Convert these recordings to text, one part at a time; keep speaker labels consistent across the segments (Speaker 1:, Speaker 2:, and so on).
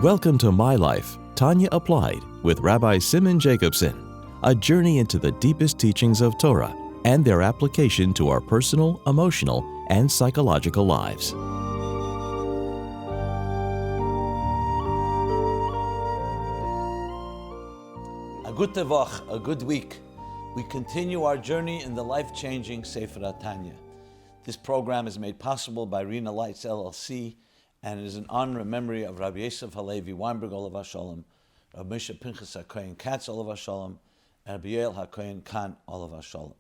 Speaker 1: Welcome to My Life, Tanya Applied, with Rabbi Simon Jacobson, a journey into the deepest teachings of Torah and their application to our personal, emotional, and psychological lives.
Speaker 2: A good tevach, a good week. We continue our journey in the life-changing Sefer Tanya. This program is made possible by Rena Lights LLC, and it is in honor and memory of Rabbi Yosef Halevi Weinberg Olav HaShalom, Rabbi Moshe Pinchas HaKohen Katz Olav HaShalom, and Rabbi Yael HaKohen Khan Olav HaShalom.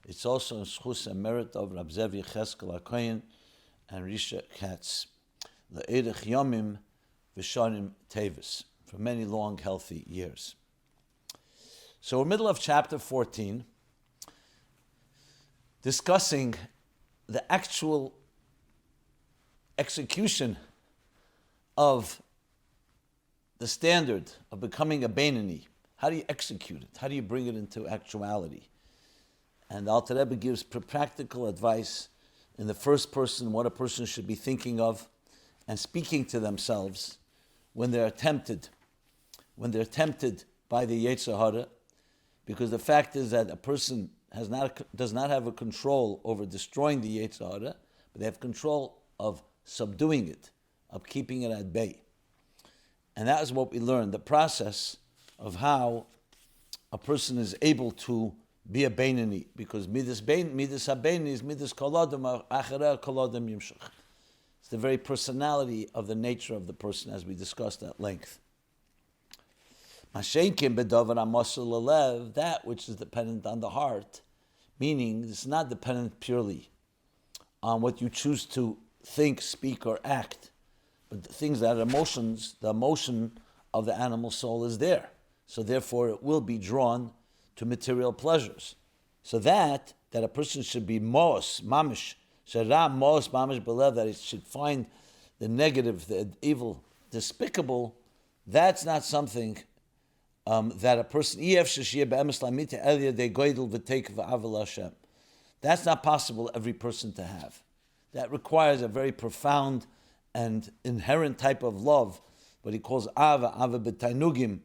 Speaker 2: It's also in schus and merit of Rabbi Zevi Cheskel HaKohen and Risha Katz. Le'erich Yomim V'shanim Tevis, for many long, healthy years. So we're middle of chapter 14, discussing the actual execution of the standard of becoming a Beinoni. How do you execute it? How do you bring it into actuality? And the Alter Rebbe gives practical advice in the first person, what a person should be thinking of and speaking to themselves when they're tempted by the Yetzer Hara, because the fact is that a person does not have a control over destroying the Yetzer Hara, but they have control of subduing it, of keeping it at bay. And that is what we learned, the process of how a person is able to be a Beinoni, because midas ha-Beinoni is midas kol adam, achareh kol adam yimshach. It's the very personality of the nature of the person, as we discussed at length. That which is dependent on the heart, meaning it's not dependent purely on what you choose to think, speak, or act, but the things that are emotions, the emotion of the animal soul is there. So therefore it will be drawn to material pleasures. So that a person should be mos, mamish, shara mos, mamish belev, that it should find the negative, the evil, despicable, that's not something that a person, that's not possible every person to have. That requires a very profound and inherent type of love, what he calls ava b'tainugim.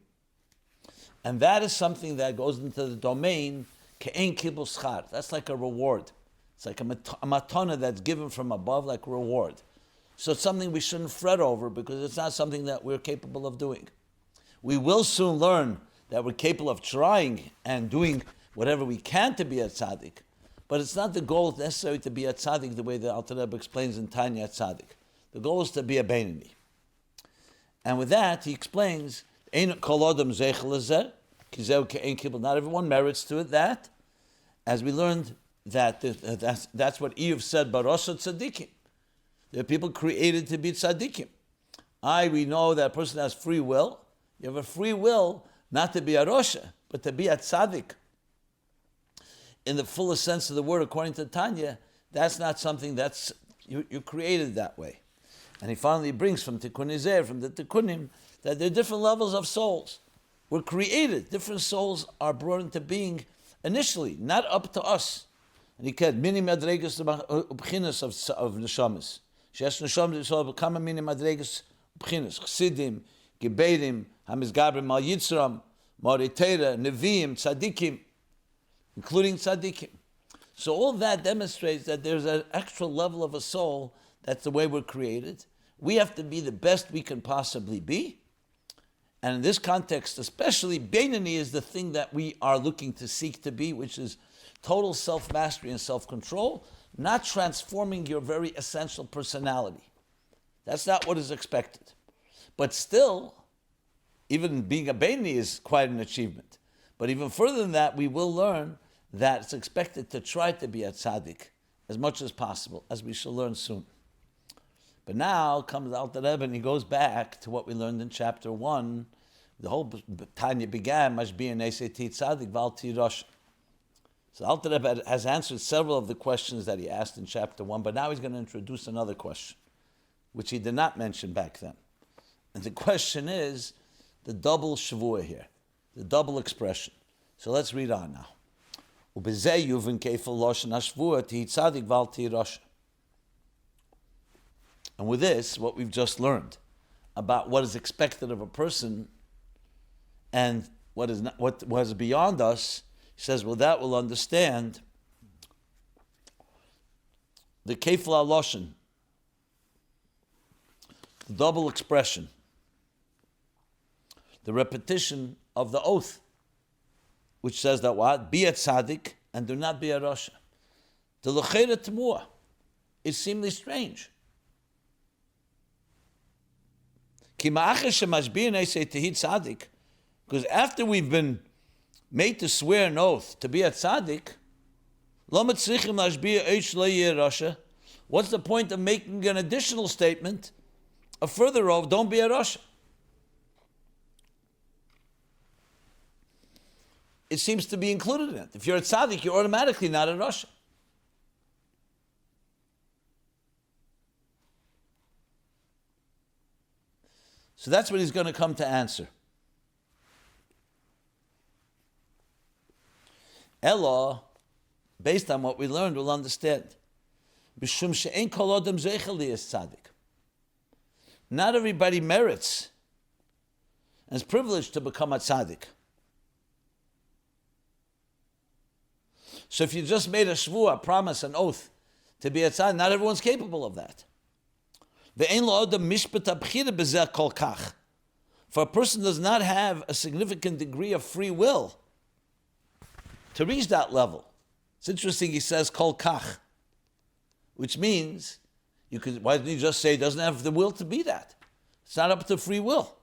Speaker 2: And that is something that goes into the domain ke'en kibul schar. That's like a reward. It's like a matana that's given from above, like a reward. So it's something we shouldn't fret over, because it's not something that we're capable of doing. We will soon learn that we're capable of trying and doing whatever we can to be a tzaddik, but it's not the goal necessary to be a tzaddik the way the Alter Rebbe explains in Tanya tzaddik. The goal is to be a Beinoni. And with that, he explains, not everyone merits to it that, as we learned, that's what Eve said, Rasha tzaddikim. There are people created to be tzaddikim. We know that a person has free will. You have a free will not to be a Rasha, but to be a tzaddik. In the fullest sense of the word, according to Tanya, that's not something that's, you're created that way. And he finally brings from the Tikkunim, that there are different levels of souls. We're created. Different souls are brought into being initially, not up to us. And he said, mini madregas ubchinas of neshamas. Shesh neshamas kama mini madregas ubchinas. Chsidim, gebedim, hamizgabrim mal yitzram, maritera, neviim, tzadikim, including tzaddikim. So all that demonstrates that there's an actual level of a soul. That's the way we're created. We have to be the best we can possibly be. And in this context, especially, Beinoni is the thing that we are looking to seek to be, which is total self-mastery and self-control, not transforming your very essential personality. That's not what is expected. But still, even being a Beinoni is quite an achievement. But even further than that, we will learn that it's expected to try to be a tzaddik as much as possible, as we shall learn soon. But now comes Alter Rebbe, and he goes back to what we learned in chapter 1. The whole Tanya began, Mashbi and Eseti Tzaddik, Valti Rasha. So Alter Rebbe has answered several of the questions that he asked in chapter 1, but now he's going to introduce another question, which he did not mention back then. And the question is the double shavua here, the double expression. So let's read on now. Ubezeh yuvin keifel loshen hashvua ti tzaddik valti rasha. And with this, what we've just learned, about what is expected of a person and what is not, what was beyond us, he says, well, that will understand the kefla loshen, the double expression, the repetition of the oath, which says that what? Be a tzaddik and do not be a rasha. The l'cheira temua is seemingly strange. Because after we've been made to swear an oath to be a tzaddik, what's the point of making an additional statement, a further oath, don't be a rasha? It seems to be included in it. If you're a tzaddik, you're automatically not a rasha. So that's what he's going to come to answer. Ella, based on what we learned, will understand. B'shum she'en kol adam zeichel liyas tzaddik. Not everybody merits and is privileged to become a tzaddik. So if you just made a shvuah, a promise, an oath to be a tzaddik, not everyone's capable of that. For a person does not have a significant degree of free will to reach that level. It's interesting, he says kol kach, which means you could. Why didn't he just say he doesn't have the will to be that? It's not up to free will.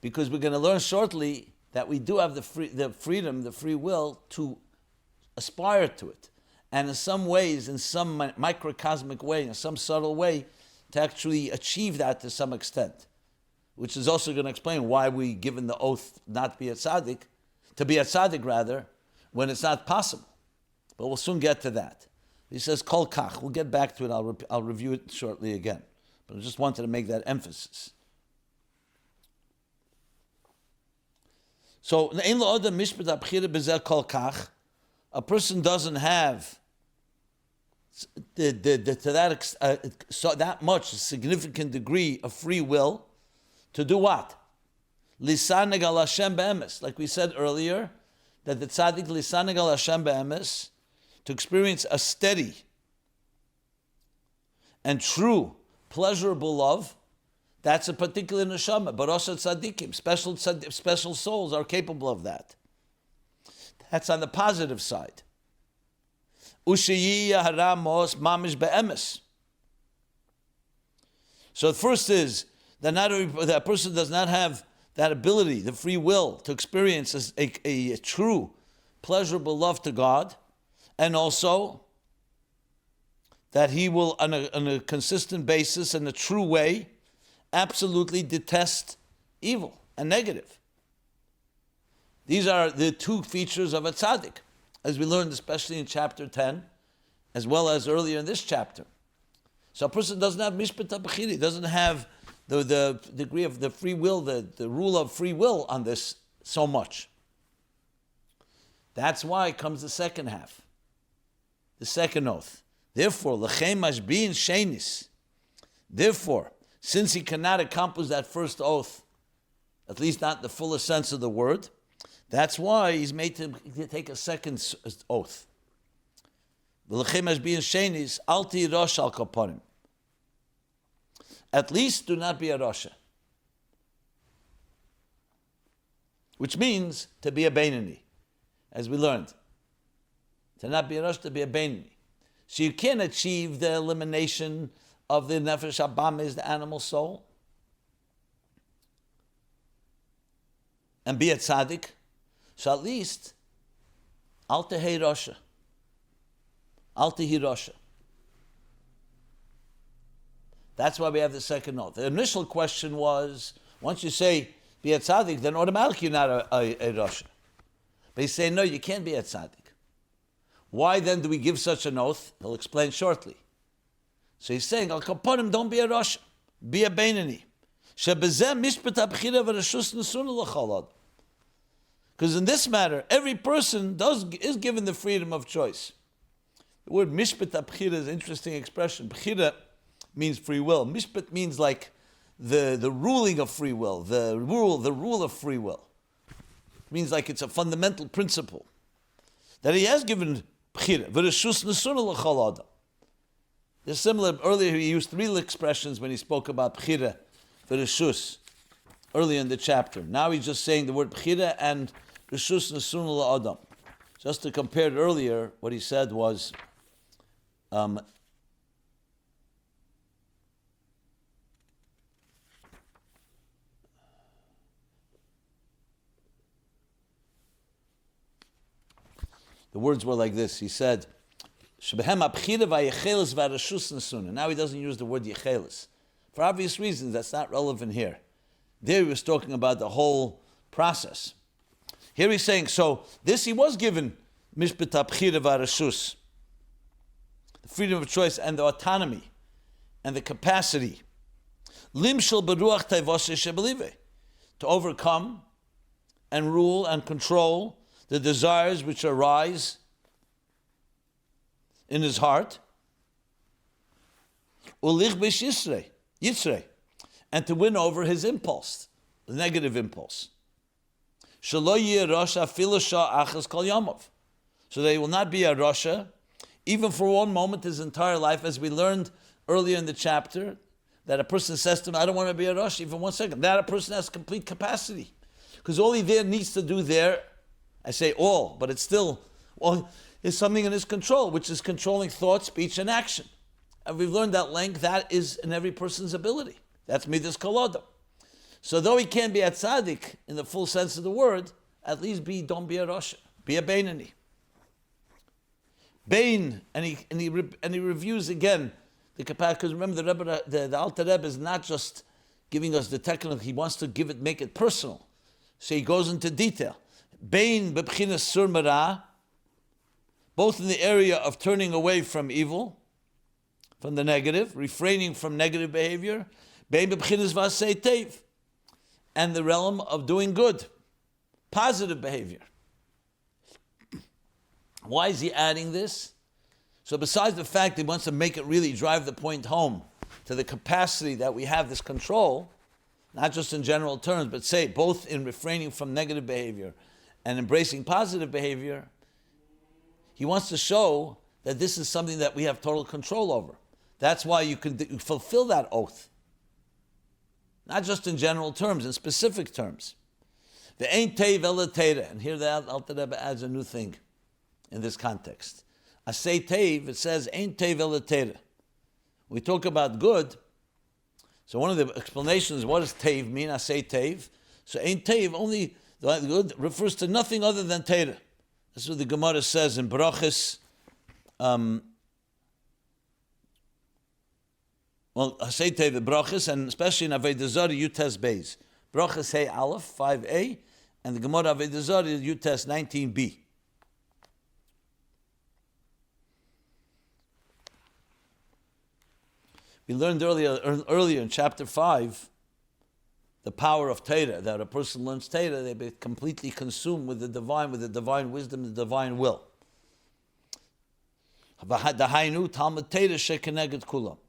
Speaker 2: Because we're going to learn shortly that we do have the freedom, the free will to aspire to it. And in some ways, in some microcosmic way, in some subtle way, to actually achieve that to some extent. Which is also going to explain why we given the oath not be a tzaddik, to be a tzaddik rather, when it's not possible. But we'll soon get to that. He says, kol kach. We'll get back to it. I'll review it shortly again. But I just wanted to make that emphasis. So, a person doesn't have that much significant degree of free will to do what? Lisaneg al Hashem be'emes. Like we said earlier, that the tzaddik lisaneg al Hashem be'emes, to experience a steady and true pleasurable love. That's a particular neshama, but also tzaddikim, special souls are capable of that. That's on the positive side. Ushiyya haramos mamish be'emes. So the first is that that person does not have that ability, the free will, to experience a true, pleasurable love to God, and also that he will, on a consistent basis, in a true way, absolutely detest evil and negative. These are the two features of a tzaddik, as we learned especially in chapter 10, as well as earlier in this chapter. So a person doesn't have mishpat b'chiri, doesn't have the degree of the free will, the rule of free will on this so much. That's why comes the second half, the second oath. Therefore, l'chem mashbi'in shenis. Therefore, since he cannot accomplish that first oath, at least not in the fullest sense of the word, that's why he's made to take a second oath. At least do not be a rasha. Which means to be a beinoni, as we learned. To not be a rasha, to be a beinoni. So you can achieve the elimination of the nefesh habamis, the animal soul, and be a tzaddik. So at least, al tehei rasha, al tehi rasha. That's why we have the second oath. The initial question was, once you say be a tzaddik, then automatically you're not a rasha. But he's saying, no, you can't be a tzaddik. Why then do we give such an oath? He'll explain shortly. So he's saying, al kaponim, don't be a rasha, be a beinoni. Shebezeh mishpat habchira v'reshus nesuna l'chol. Because in this matter, every person is given the freedom of choice. The word mishpat abchira is an interesting expression. Bchira means free will. Mishpat means like the ruling of free will, the rule of free will. It means like it's a fundamental principle that he has given bchira. V'reshus nesuna l'chol adam. There's similar. Earlier he used three expressions when he spoke about bchira, v'reshus, earlier in the chapter. Now he's just saying the word bchira and reshus nesuna l'adam. Just to compare it earlier, what he said was, the words were like this. He said, now he doesn't use the word yechelis. For obvious reasons, that's not relevant here. There he was talking about the whole process. Here he's saying, so this he was given mishpat abchira v'arashus, the freedom of choice and the autonomy and the capacity, limshel beruach tevoseh shebelive, to overcome and rule and control the desires which arise in his heart, ulich bish yitzrei, and to win over his impulse, the negative impulse. Shelo yeh Rasha afilu shah achas kol yomov, so that he will not be a Rasha, even for one moment his entire life, as we learned earlier in the chapter, that a person says to him, I don't want to be a Rasha even 1 second. That a person has complete capacity. Because all he there needs to do there, I say all, but it's still, is something in his control, which is controlling thought, speech, and action. And we've learned that length, that is in every person's ability. That's midas kol adam. So though he can't be a tzaddik in the full sense of the word, at least don't be a Rasha, be a Beinani. Bain, and he reviews again the capacity, because remember the Alter Rebbe is not just giving us the technical, he wants to make it personal. So he goes into detail. Bain bebchinas sur mara, both in the area of turning away from evil, from the negative, refraining from negative behavior, bain bebchinas vasei tev, and the realm of doing good, positive behavior. Why is he adding this? So besides the fact that he wants to make it really drive the point home to the capacity that we have this control, not just in general terms, but say both in refraining from negative behavior and embracing positive behavior, he wants to show that this is something that we have total control over. That's why you can fulfill that oath. Not just in general terms, in specific terms. The ein teiv ela teira, and here the Alter Rebbe adds a new thing in this context. Asay teiv, it says ein teiv ela teira. We talk about good. So one of the explanations, what does teiv mean? Asay teiv. So ein teiv, only the good refers to nothing other than teira. That's what the Gemara says in Brachas. Asay teiv the Brachas, and especially in Avodah Zarah Yutes Beis. Brachas Hey Aleph 5a, and the Gemara Avodah Zarah Yutes 19b. We learned earlier in chapter 5 the power of Torah, that a person learns Torah, they be completely consumed with the divine wisdom, the divine will.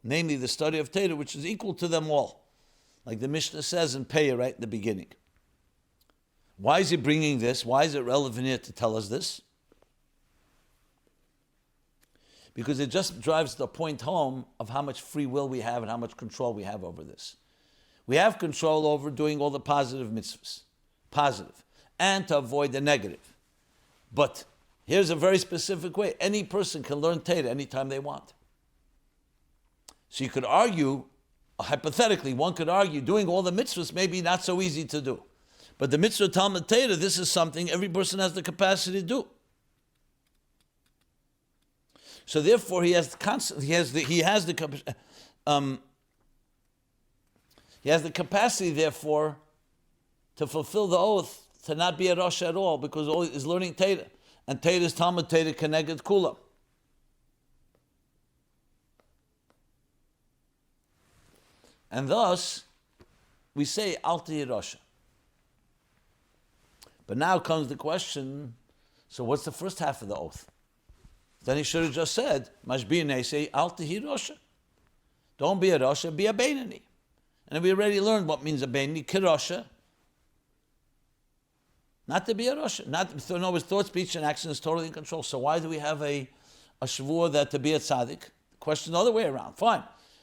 Speaker 2: Namely, the study of Torah, which is equal to them all. Like the Mishnah says in Peah right in the beginning. Why is he bringing this? Why is it relevant here to tell us this? Because it just drives the point home of how much free will we have and how much control we have over this. We have control over doing all the positive mitzvahs, and to avoid the negative. But here's a very specific way. Any person can learn Torah anytime they want. So you could argue, hypothetically, one could argue doing all the mitzvahs may be not so easy to do. But the mitzvah Talmud Torah, this is something every person has the capacity to do. So therefore, he has the capacity, therefore, to fulfill the oath to not be a Rasha at all, because all is learning Torah, and Torah is Talmud Torah Keneged Kula. And thus, we say Al Tihi Rasha. But now comes the question, so what's the first half of the oath? Then he should have just said, Mashbi Nesei al Tehi Rasha. Don't be a Rasha, be a Beinani. And we already learned what means a Beinani, Kirasha. Not to be a Rasha. No, his thought, speech, and action is totally in control. So why do we have a Shavua that to be a Tzaddik? The question the other way around. Fine.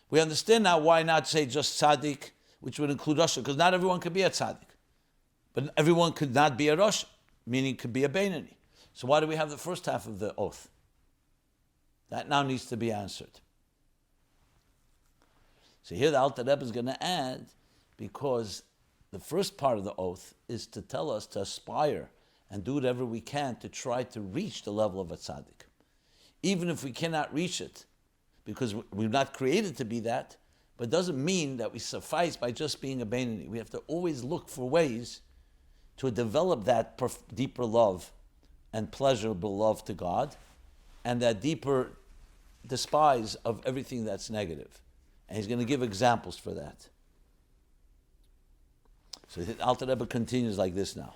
Speaker 2: We understand now why not say just Tzaddik, which would include Rasha, because not everyone could be a Tzaddik. But everyone could not be a Rasha, meaning could be a Beinani. So why do we have the first half of the oath? That now needs to be answered. So here the Alter Rebbe is going to add, because the first part of the oath is to tell us to aspire and do whatever we can to try to reach the level of a tzaddik. Even if we cannot reach it, because we're not created to be that, but it doesn't mean that we suffice by just being a Beinani. We have to always look for ways to develop that deeper love and pleasurable love to God, and that deeper despise of everything that's negative. And he's going to give examples for that. So the Alter Rebbe continues like this now.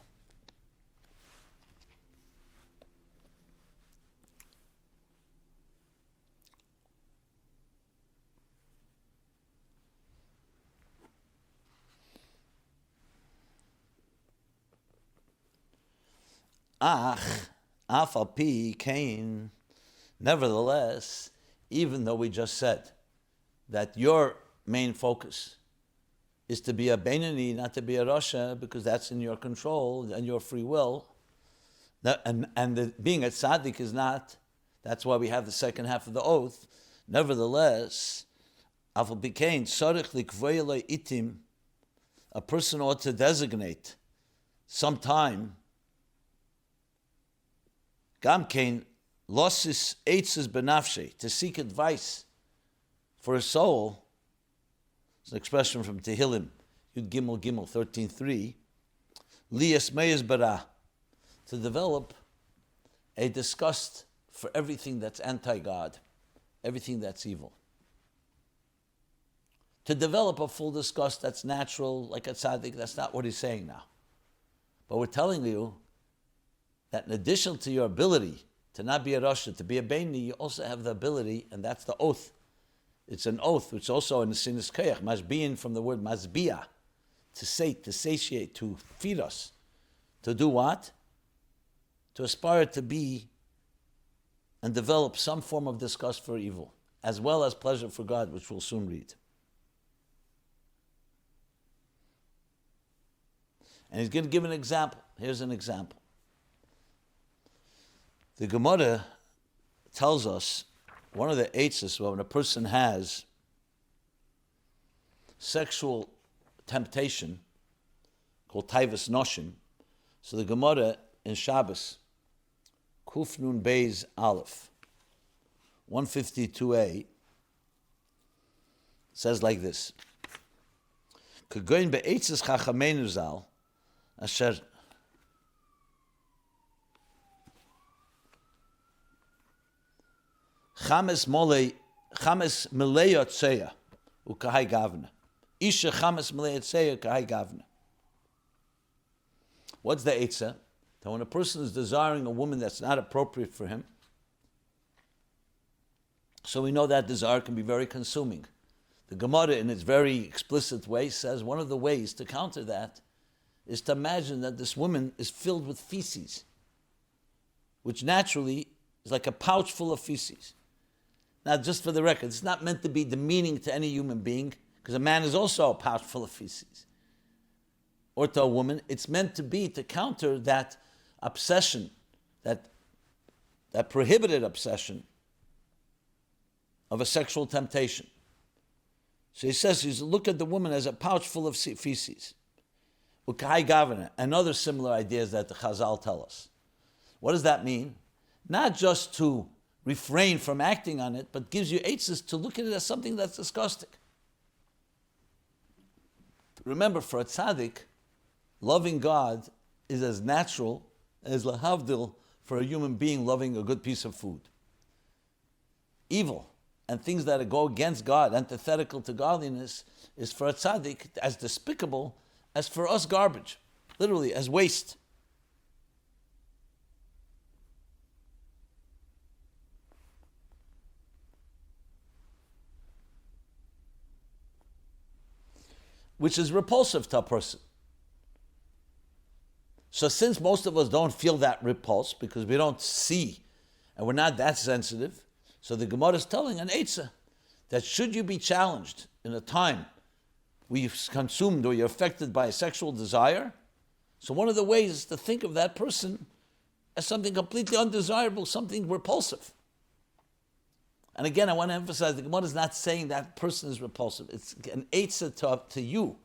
Speaker 2: Ach, af al pi kain. Nevertheless, even though we just said that your main focus is to be a Beinani, not to be a Rasha, because that's in your control and your free will, being a Tzaddik is not, that's why we have the second half of the oath. Nevertheless, af al pi kain, tzarich likvei lo itim, a person ought to designate some time, gam kain, losis eitzes benafshe, to seek advice for a soul. It's an expression from Tehillim, Yud Gimel Gimel 13:3. Lias meyes bara, to develop a disgust for everything that's anti-God, everything that's evil. To develop a full disgust that's natural, like a tzaddik, that's not what he's saying now. But we're telling you that in addition to your ability to not be a Rasha, to be a Beinani, you also have the ability, and that's the oath. It's an oath, which also in the Sinas Koyach, Mashbiyin from the word Mazbiya, to satiate, to feed us. To do what? To aspire to be and develop some form of disgust for evil, as well as pleasure for God, which we'll soon read. And he's going to give an example. Here's an example. The Gemara tells us one of the eitzes, when a person has sexual temptation, called taivas noshim, so the Gemara in Shabbos, Kuf Nun Beis Aleph, 152a, says like this: K'goyin be'eitzes chachameinu zal, asher Chames melei tzeya ukahai gavna. Isha chames melei tzeya ukahai gavna. What's the eitzah? That when a person is desiring a woman that's not appropriate for him, so we know that desire can be very consuming. The Gemara, in its very explicit way, says one of the ways to counter that is to imagine that this woman is filled with feces, which naturally is like a pouch full of feces. Now, just for the record, it's not meant to be demeaning to any human being, because a man is also a pouch full of feces. Or to a woman, it's meant to be to counter that obsession, that prohibited obsession of a sexual temptation. So he says, look at the woman as a pouch full of feces. Ukai Gavana, and other similar ideas that the Chazal tell us. What does that mean? Not just to refrain from acting on it, but gives you eitzes to look at it as something that's disgusting. Remember, for a tzaddik, loving God is as natural as lahavdil for a human being loving a good piece of food. Evil and things that go against God, antithetical to godliness, is for a tzaddik as despicable as for us garbage, literally as waste. which is repulsive to a person. So since most of us don't feel that repulse because we don't see and we're not that sensitive, so the Gemara is telling an Eitzah that should you be challenged in a time where you've consumed or you're affected by a sexual desire, so one of the ways is to think of that person as something completely undesirable, something repulsive. And again, I want to emphasize the Gemara is not saying that person is repulsive. It's an eitzah to you,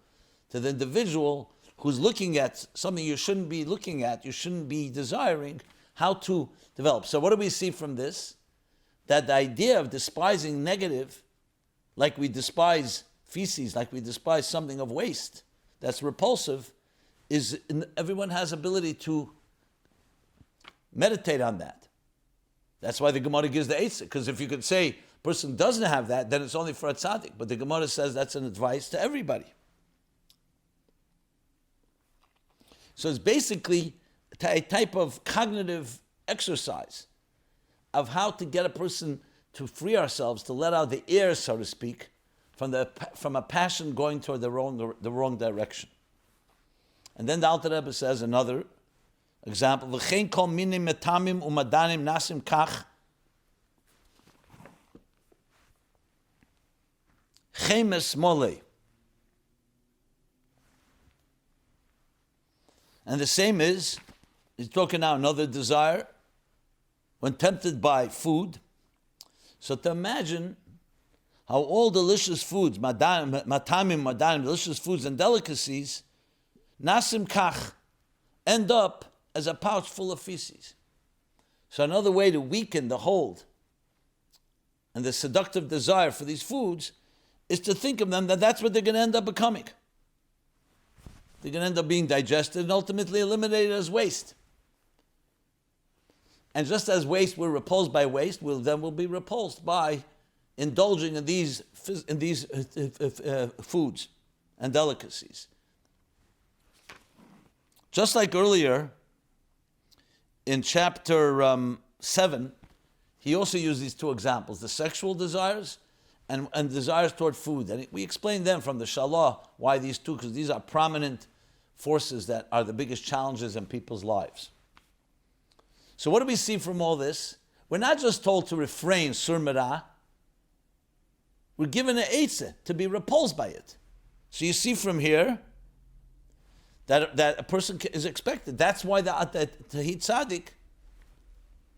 Speaker 2: to the individual who's looking at something you shouldn't be looking at, you shouldn't be desiring, how to develop. So what do we see from this? That the idea of despising negative, like we despise feces, like we despise something of waste that's repulsive, is everyone has ability to meditate on that. That's why the Gemara gives the eitzah, because if you could say a person doesn't have that, then it's only for a tzaddik. But the Gemara says that's an advice to everybody. So it's basically a type of cognitive exercise of how to get a person to free ourselves, to let out the air, so to speak, from a passion going toward the wrong direction. And then the Alter Rebbe says another example: V'chein kol minim metamim umadanim nasim kach chemes molei. And the same is, he's talking now another desire, when tempted by food. So to imagine how all delicious foods, matamim, delicious foods and delicacies, nasim kach, end up as a pouch full of feces. So another way to weaken the hold and the seductive desire for these foods is to think of them that that's what they're going to end up becoming. They're going to end up being digested and ultimately eliminated as waste. And just as waste, we're repulsed by waste, we'll be repulsed by indulging in these foods and delicacies. Just like earlier in chapter 7, he also used these two examples, the sexual desires and desires toward food. And we explained them from the Shalah, why these two, because these are prominent forces that are the biggest challenges in people's lives. So what do we see from all this? We're not just told to refrain, sur merah. We're given an eitzah to be repulsed by it. So you see from here that a person is expected. That's why the tzaddik,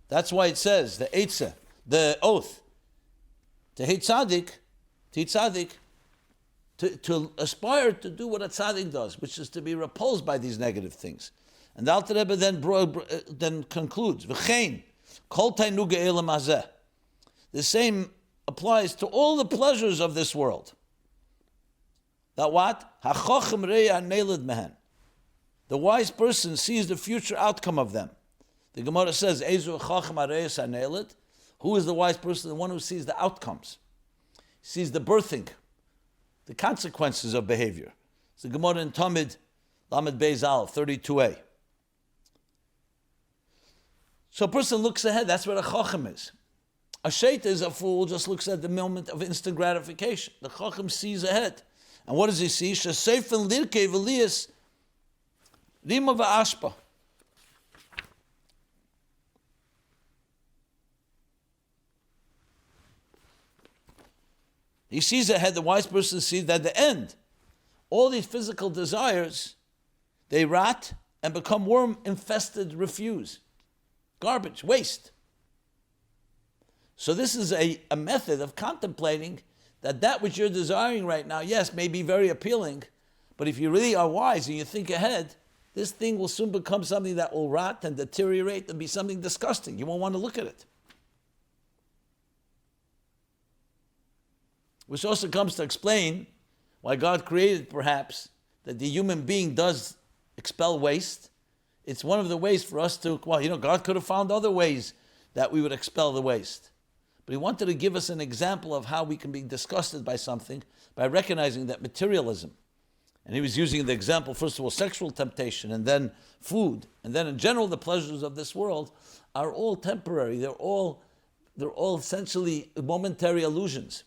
Speaker 2: that's why it says, the eitzah, the oath, to tzaddik, to aspire to do what a tzaddik does, which is to be repulsed by these negative things. And the Alter Rebbe then concludes, V'chein, kol tainuga elam hazeh. The same applies to all the pleasures of this world. That what? HaChochem re'eh haneled mehen. The wise person sees the future outcome of them. The Gemara says, Ezu chochem hare'es haneled. Who is the wise person? The one who sees the outcomes. He sees the birthing, the consequences of behavior. It's the Gemara in Tamid, Lamed Beis Aleph, 32a. So a person looks ahead. That's what a chochem is. A sheita is a fool, just looks at the moment of instant gratification. The chochem sees ahead. And what does he see? Sheseifen lirkei v'lias rima v'ashpa. He sees ahead, the wise person sees that at the end, all these physical desires, they rot and become worm-infested refuse. Garbage, waste. So this is a method of contemplating that which you're desiring right now, yes, may be very appealing, but if you really are wise and you think ahead, this thing will soon become something that will rot and deteriorate and be something disgusting. You won't want to look at it. Which also comes to explain why God created, perhaps, that the human being does expel waste. It's one of the ways for us to, God could have found other ways that we would expel the waste. But he wanted to give us an example of how we can be disgusted by something by recognizing that materialism, and he was using the example, first of all, sexual temptation, and then food, and then in general the pleasures of this world are all temporary. They're all essentially momentary illusions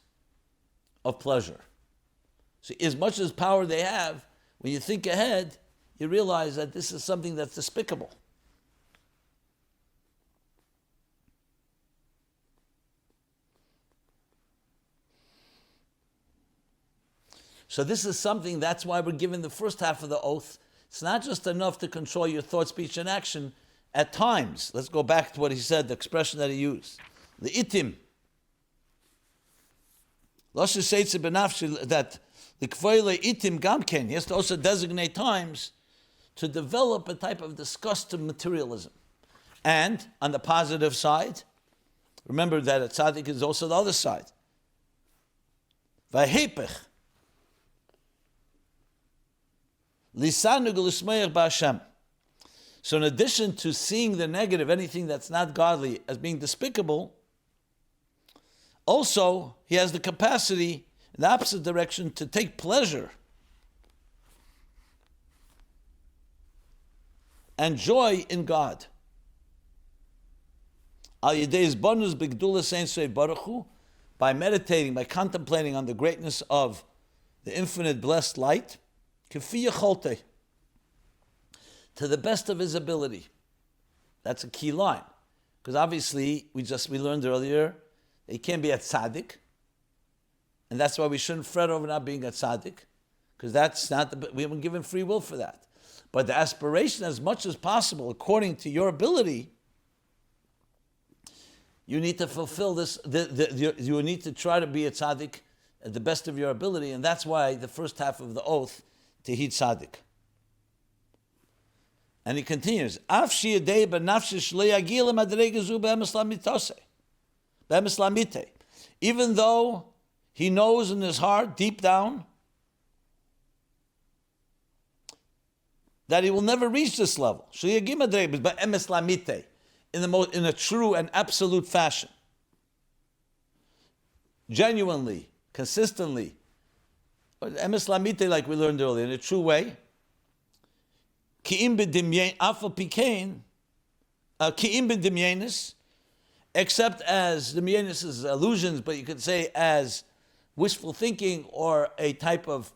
Speaker 2: of pleasure. So as much as power they have, when you think ahead, you realize that this is something that's despicable. So this is something, that's why we're given the first half of the oath. It's not just enough to control your thought, speech, and action. At times, let's go back to what he said, the expression that he used. The itim. Rasha says that the kvoile itim gamken, he has to also designate times to develop a type of disgust to materialism. And on the positive side, remember that a tzaddik is also the other side. Vahepech. Lisanug l'smeich b'Hashem. So in addition to seeing the negative, anything that's not godly, as being despicable, also he has the capacity, in the opposite direction, to take pleasure and joy in God. Al yedei bonus b'gdulas ein sof baruch hu, by meditating, by contemplating on the greatness of the infinite blessed light, Kefi Yecholte, to the best of his ability. That's a key line. Because obviously, we learned earlier, he can't be a tzaddik. And that's why we shouldn't fret over not being a tzaddik. Because that's not, we haven't given free will for that. But the aspiration, as much as possible, according to your ability, you need to fulfill this, you need to try to be a tzaddik at the best of your ability. And that's why the first half of the oath, Tehi tzaddik. And he continues, even though he knows in his heart, deep down, that he will never reach this level. In a true and absolute fashion. Genuinely, consistently. Emes lamite, like we learned earlier, in a true way. Except as demyenis is illusions, but you could say as wishful thinking or a type of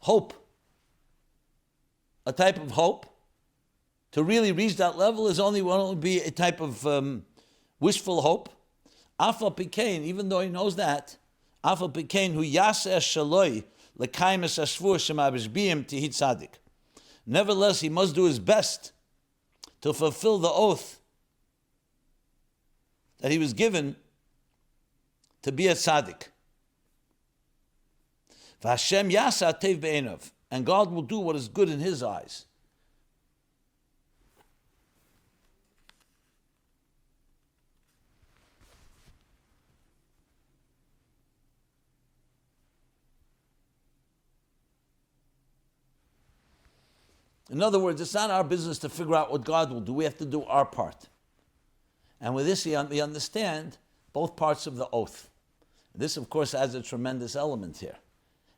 Speaker 2: hope. A type of hope. To really reach that level is only be a type of wishful hope. Afa pikein, even though he knows that, Afa pikein hu yaseh shaloi lekaimes ashvur shemabishbiyim tihi tzaddik. Nevertheless, he must do his best to fulfill the oath that he was given to be a tzaddik. V'Hashem yasa tev be'enav, and God will do what is good in his eyes. In other words, it's not our business to figure out what God will do. We have to do our part. And with this, we understand both parts of the oath. This, of course, has a tremendous element here.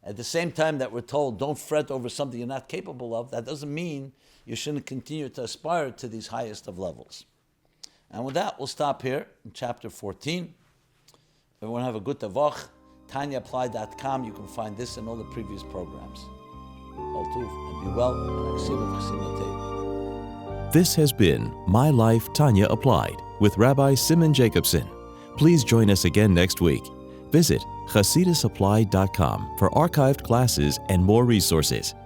Speaker 2: At the same time that we're told, don't fret over something you're not capable of, that doesn't mean you shouldn't continue to aspire to these highest of levels. And with that, we'll stop here in chapter 14. Everyone have a good tavach. TanyaApplied.com. You can find this and all the previous programs. All tov and be well.
Speaker 1: This has been My Life, Tanya Applied with Rabbi Simon Jacobson. Please join us again next week. Visit ChasidusApplied.com for archived classes and more resources.